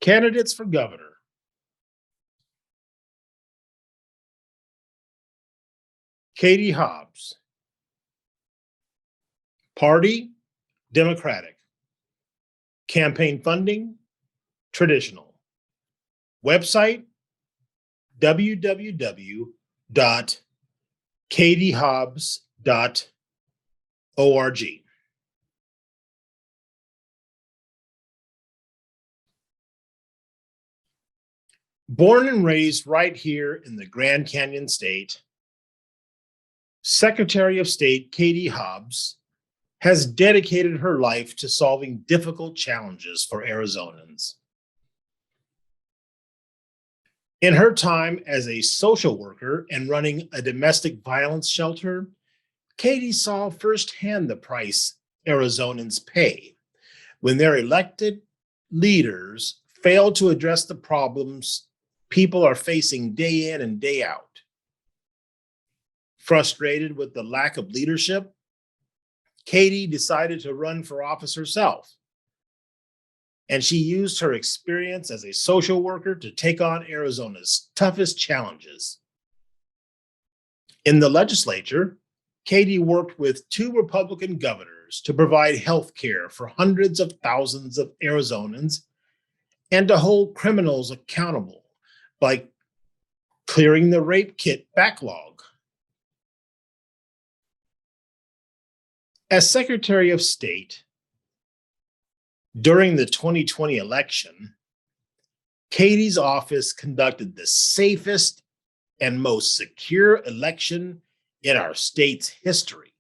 Candidates for governor. Katie Hobbs. Party, Democratic. Campaign funding, traditional. Website, www.katiehobbs.org. Born and raised right here in the Grand Canyon State, Secretary of State Katie Hobbs has dedicated her life to solving difficult challenges for Arizonans. In her time as a social worker and running a domestic violence shelter, Katie saw firsthand the price Arizonans pay when their elected leaders fail to address the problems people are facing day in and day out. Frustrated with the lack of leadership, Katie decided to run for office herself. And she used her experience as a social worker to take on Arizona's toughest challenges. In the legislature, Katie worked with 2 Republican governors to provide health care for hundreds of thousands of Arizonans and to hold criminals accountable by clearing the rape kit backlog. As Secretary of State, during the 2020 election, Katie's office conducted the safest and most secure election in our state's history,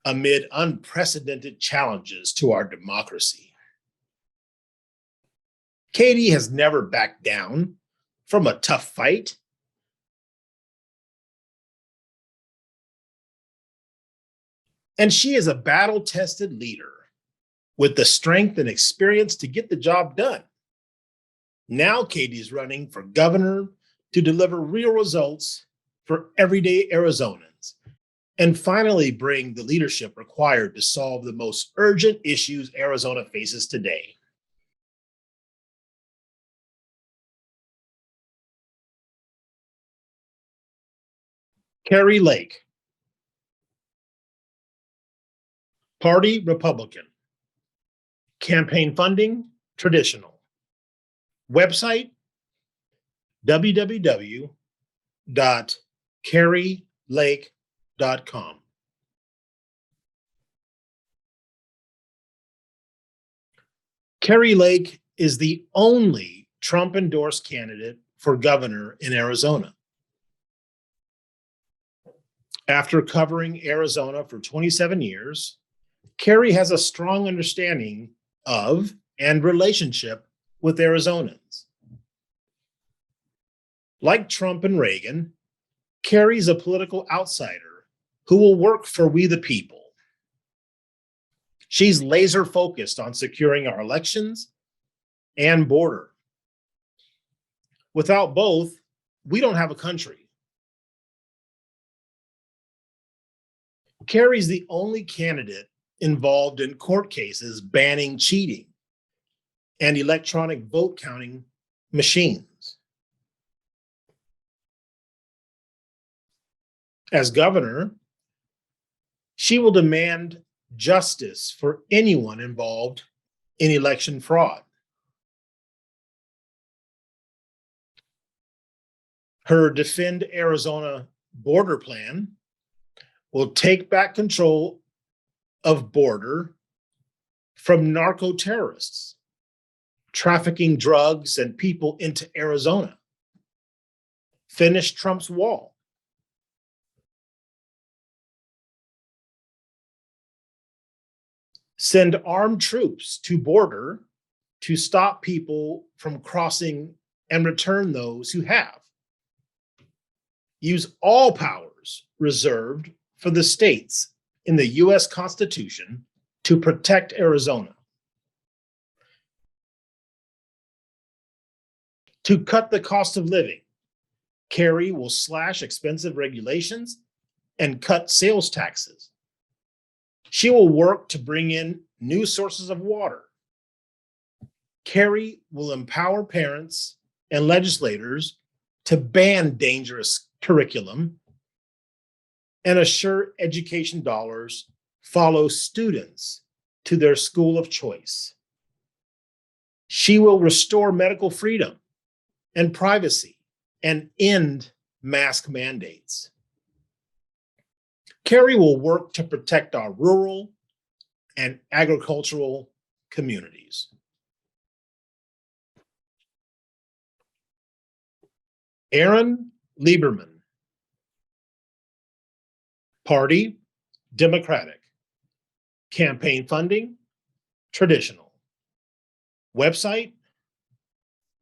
amid unprecedented challenges to our democracy. Katie has never backed down from a tough fight. And she is a battle-tested leader with the strength and experience to get the job done. Now Katie's running for governor to deliver real results for everyday Arizonans and finally bring the leadership required to solve the most urgent issues Arizona faces today. Kerry Lake. Party, Republican. Campaign funding, traditional. Website, www.kerrylake.com. Kerry Lake is the only Trump-endorsed candidate for governor in Arizona. After covering Arizona for 27 years, Kerry has a strong understanding of and relationship with Arizonans. Like Trump and Reagan, Kerry's a political outsider who will work for we the people. She's laser focused on securing our elections and border. Without both, we don't have a country. Kerry's the only candidate involved in court cases banning cheating and electronic vote counting machines. As governor, she will demand justice for anyone involved in election fraud. Her Defend Arizona border plan will take back control of border from narco-terrorists trafficking drugs and people into Arizona. Finish Trump's wall. Send armed troops to border to stop people from crossing and return those who have. Use all powers reserved for the states in the U.S. Constitution to protect Arizona. To cut the cost of living, Kerry will slash expensive regulations and cut sales taxes. She will work to bring in new sources of water. Kerry will empower parents and legislators to ban dangerous curriculum and assure education dollars follow students to their school of choice. She will restore medical freedom and privacy and end mask mandates. Kerry will work to protect our rural and agricultural communities. Aaron Lieberman, Party, Democratic. Campaign funding, traditional. Website,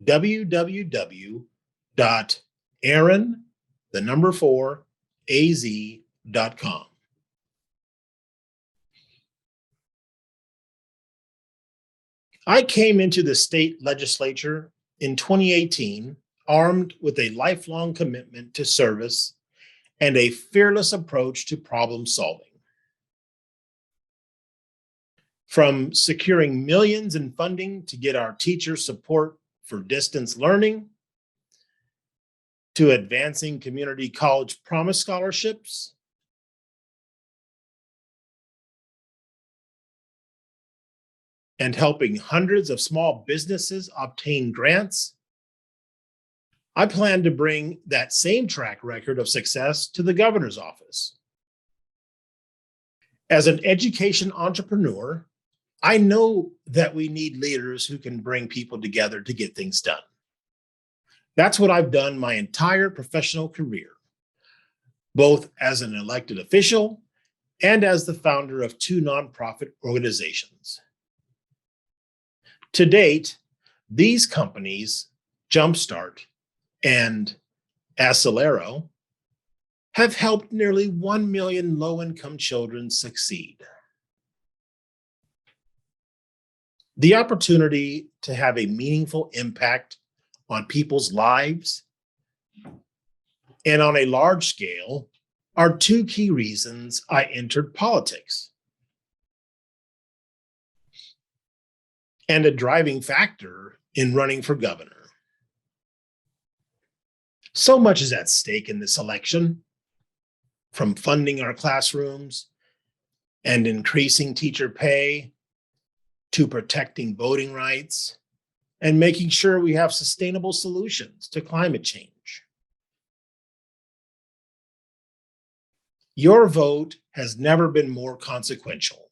www.aaron4az.com. I came into the state legislature in 2018 armed with a lifelong commitment to service and a fearless approach to problem solving. From securing millions in funding to get our teachers support for distance learning, to advancing community college promise scholarships, and helping hundreds of small businesses obtain grants, I plan to bring that same track record of success to the governor's office. As an education entrepreneur, I know that we need leaders who can bring people together to get things done. That's what I've done my entire professional career, both as an elected official and as the founder of 2 nonprofit organizations. To date, these companies, Jumpstart and Acelero, have helped nearly 1 million low-income children succeed. The opportunity to have a meaningful impact on people's lives and on a large scale are 2 key reasons I entered politics, and a driving factor in running for governor. So much is at stake in this election, from funding our classrooms and increasing teacher pay to protecting voting rights and making sure we have sustainable solutions to climate change. Your vote has never been more consequential,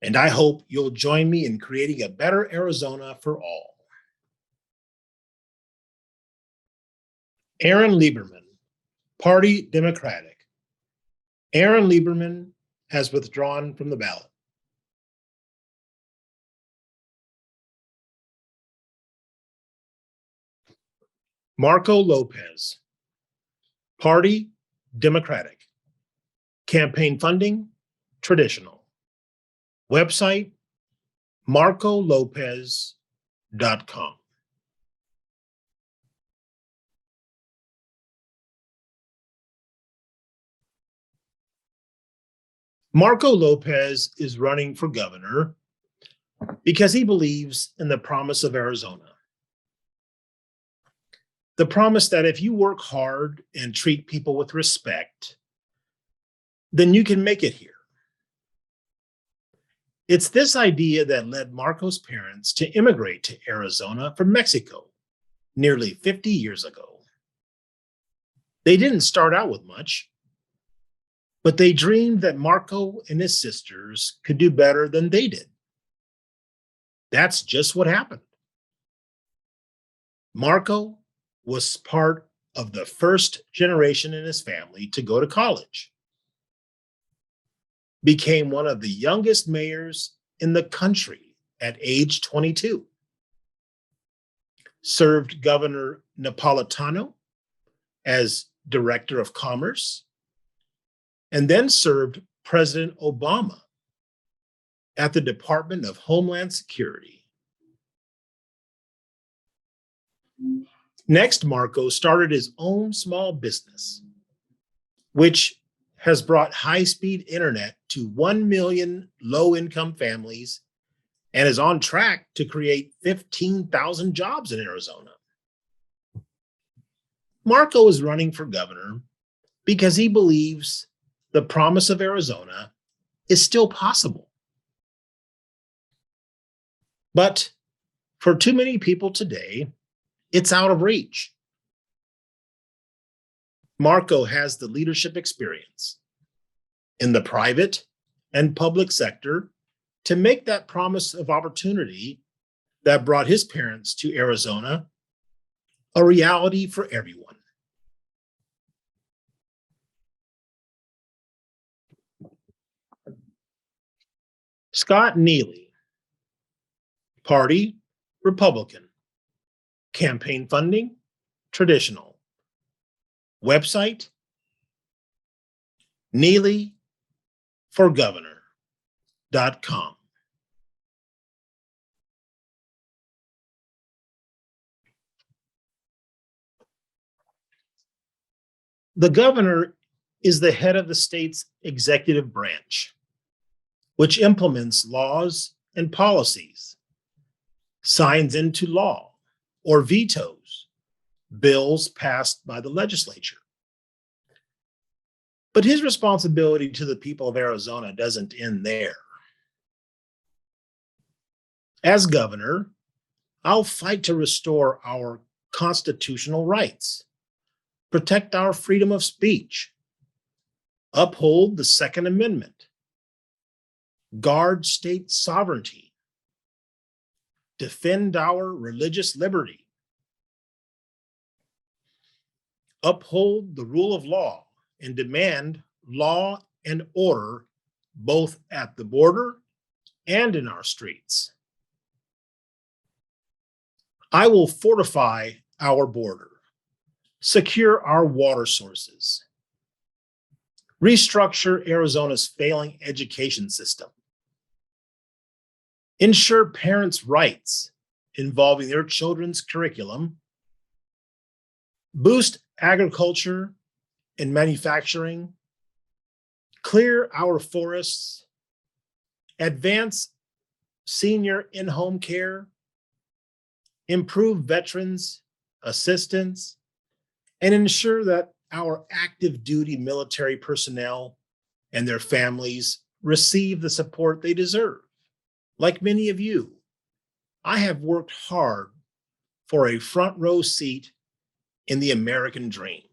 and I hope you'll join me in creating a better Arizona for all. Aaron Lieberman, Party Democratic. Aaron Lieberman has withdrawn from the ballot. Marco Lopez, Party Democratic. Campaign funding, traditional. Website, marcolopez.com. Marco Lopez is running for governor because he believes in the promise of Arizona. The promise that if you work hard and treat people with respect, then you can make it here. It's this idea that led Marco's parents to immigrate to Arizona from Mexico nearly 50 years ago. They didn't start out with much, but they dreamed that Marco and his sisters could do better than they did. That's just what happened. Marco was part of the first generation in his family to go to college, became one of the youngest mayors in the country at age 22, served Governor Napolitano as Director of Commerce, and then served President Obama at the Department of Homeland Security. Next, Marco started his own small business, which has brought high-speed internet to 1 million low-income families and is on track to create 15,000 jobs in Arizona. Marco is running for governor because he believes the promise of Arizona is still possible. But for too many people today, it's out of reach. Marco has the leadership experience in the private and public sector to make that promise of opportunity that brought his parents to Arizona a reality for everyone. Scott Neely, Party, Republican. Campaign funding, traditional. Website, neelyforgovernor.com. The governor is the head of the state's executive branch, which implements laws and policies, signs into law, or vetoes bills passed by the legislature. But his responsibility to the people of Arizona doesn't end there. As governor, I'll fight to restore our constitutional rights, protect our freedom of speech, uphold the Second Amendment, guard state sovereignty, defend our religious liberty, uphold the rule of law, and demand law and order both at the border and in our streets. I will fortify our border, secure our water sources, restructure Arizona's failing education system, ensure parents' rights involving their children's curriculum, boost agriculture and manufacturing, clear our forests, advance senior in-home care, improve veterans assistance, and ensure that our active duty military personnel and their families receive the support they deserve. Like many of you, I have worked hard for a front row seat in the American dream.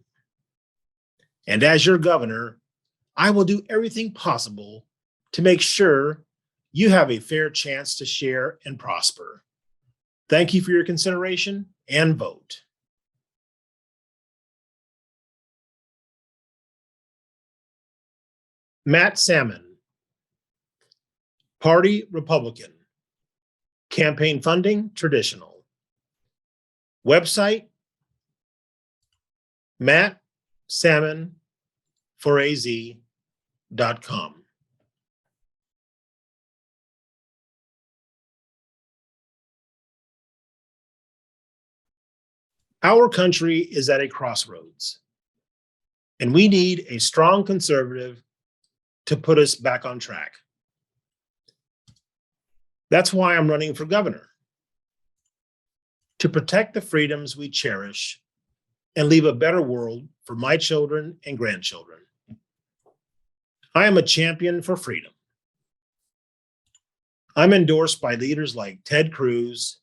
And as your governor, I will do everything possible to make sure you have a fair chance to share and prosper. Thank you for your consideration and vote. Matt Salmon, Party, Republican. Campaign funding, traditional. Website, mattsalmon4az.com. Our country is at a crossroads, and we need a strong conservative to put us back on track. That's why I'm running for governor, to protect the freedoms we cherish and leave a better world for my children and grandchildren. I am a champion for freedom. I'm endorsed by leaders like Ted Cruz,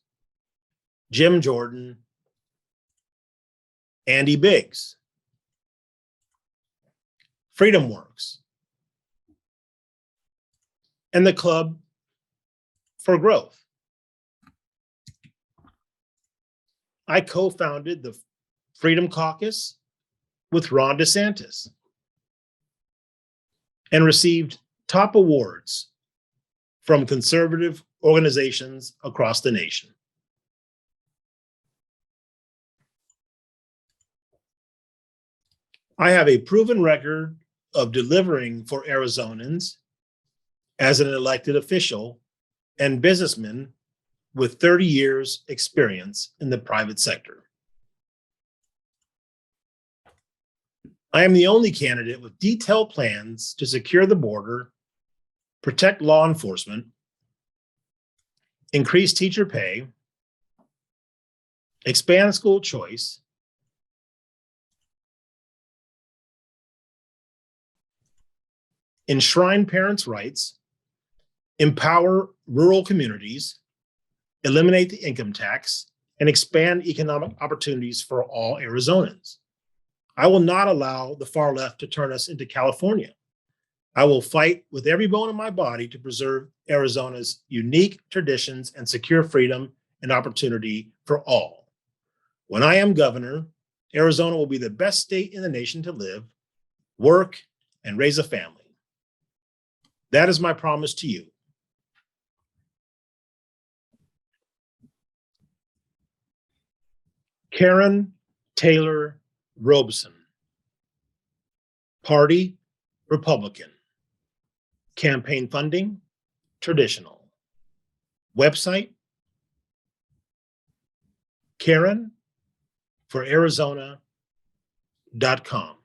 Jim Jordan, Andy Biggs, Freedom Works, and the Club for Growth. I co-founded the Freedom Caucus with Ron DeSantis and received top awards from conservative organizations across the nation. I have a proven record of delivering for Arizonans as an elected official and businessman with 30 years experience in the private sector. I am the only candidate with detailed plans to secure the border, protect law enforcement, increase teacher pay, expand school choice, enshrine parents' rights, empower rural communities, eliminate the income tax, and expand economic opportunities for all Arizonans. I will not allow the far left to turn us into California. I will fight with every bone in my body to preserve Arizona's unique traditions and secure freedom and opportunity for all. When I am governor, Arizona will be the best state in the nation to live, work, and raise a family. That is my promise to you. Karen Taylor Robertson. Party, Republican. Campaign funding, traditional. Website, KarenForArizona.com.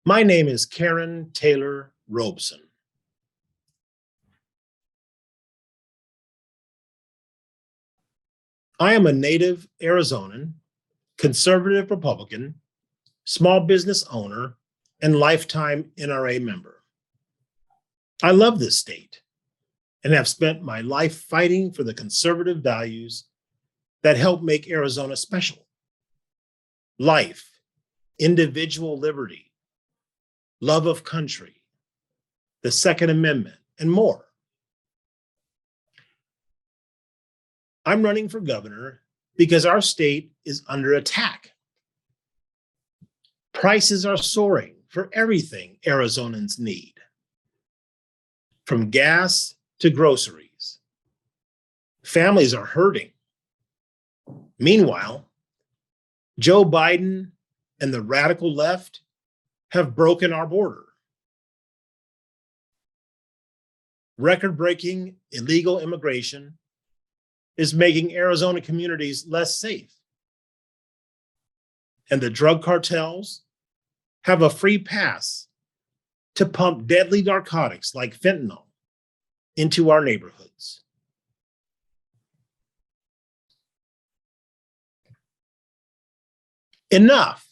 My name is Karen Taylor Robertson. I am a native Arizonan, conservative Republican, small business owner, and lifetime NRA member. I love this state and have spent my life fighting for the conservative values that help make Arizona special. Life, individual liberty, love of country, the Second Amendment, and more. I'm running for governor because our state is under attack. Prices are soaring for everything Arizonans need, from gas to groceries. Families are hurting. Meanwhile, Joe Biden and the radical left have broken our border. Record-breaking illegal immigration is making Arizona communities less safe. And the drug cartels have a free pass to pump deadly narcotics like fentanyl into our neighborhoods. Enough.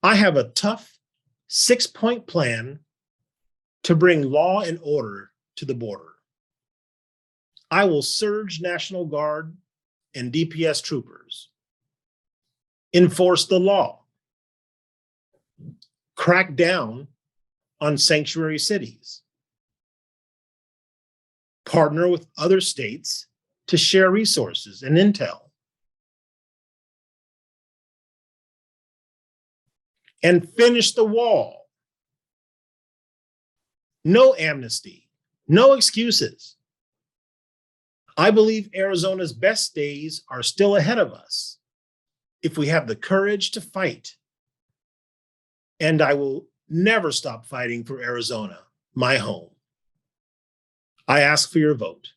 I have a tough 6-point plan to bring law and order to the border. I will surge National Guard and DPS troopers, enforce the law, crack down on sanctuary cities, partner with other states to share resources and intel, and finish the wall. No amnesty, no excuses. I believe Arizona's best days are still ahead of us if we have the courage to fight. And I will never stop fighting for Arizona, my home. I ask for your vote.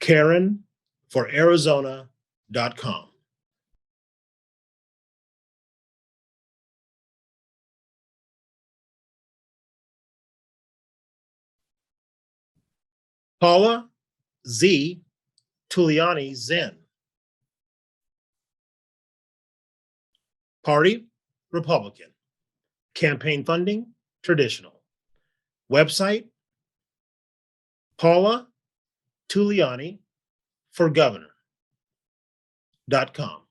KarenForArizona.com. Paula Z. Tuliani Zen. Party, Republican. Campaign funding, traditional. Website, Paula Tuliani for Governor.com.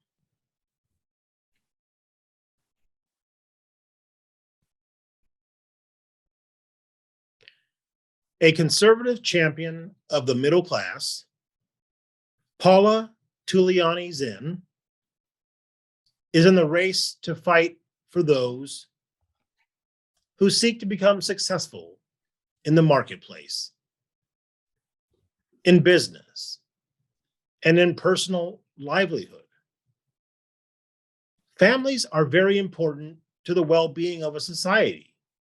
A conservative champion of the middle class, Paula Tuliani Zen is in the race to fight for those who seek to become successful in the marketplace, in business, and in personal livelihood. Families are very important to the well-being of a society,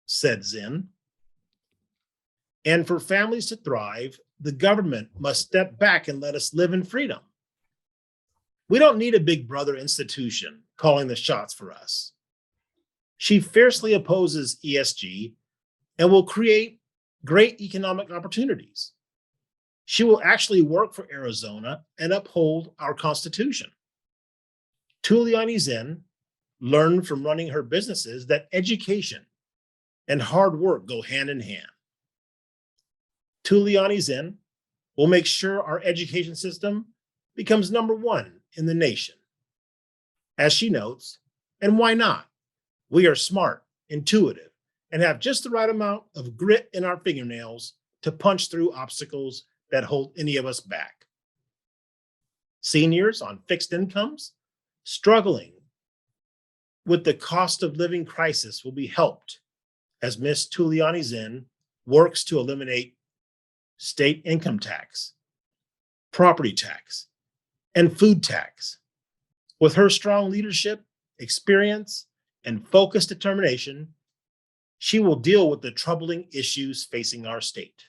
said Zen. And for families to thrive, the government must step back and let us live in freedom. We don't need a big brother institution calling the shots for us. She fiercely opposes ESG and will create great economic opportunities. She will actually work for Arizona and uphold our Constitution. Tuliani Zinn learned from running her businesses that education and hard work go hand in hand. Tuliani Zinn will make sure our education system becomes #1 in the nation. As she notes, and why not? We are smart, intuitive, and have just the right amount of grit in our fingernails to punch through obstacles that hold any of us back. Seniors on fixed incomes struggling with the cost of living crisis will be helped as Ms. Tuliani Zinn works to eliminate state income tax, property tax, and food tax. With her strong leadership, experience, and focused determination, she will deal with the troubling issues facing our state.